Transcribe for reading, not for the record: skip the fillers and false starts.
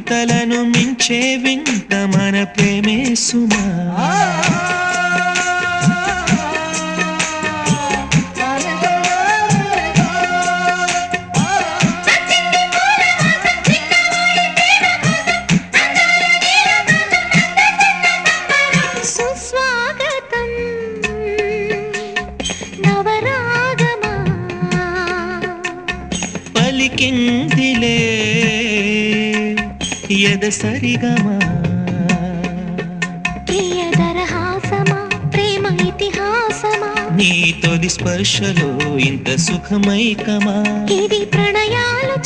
వింతలను మించే వింత మన ప్రేమే సుమా. పలికిందిలే ఎద సరిగమా, ప్రియదరహాసమా ప్రేమ ఇతిహాసమా, నీ తొలి స్పర్శలో ఇంత సుఖమైకమా, ఇది ప్రణయాలు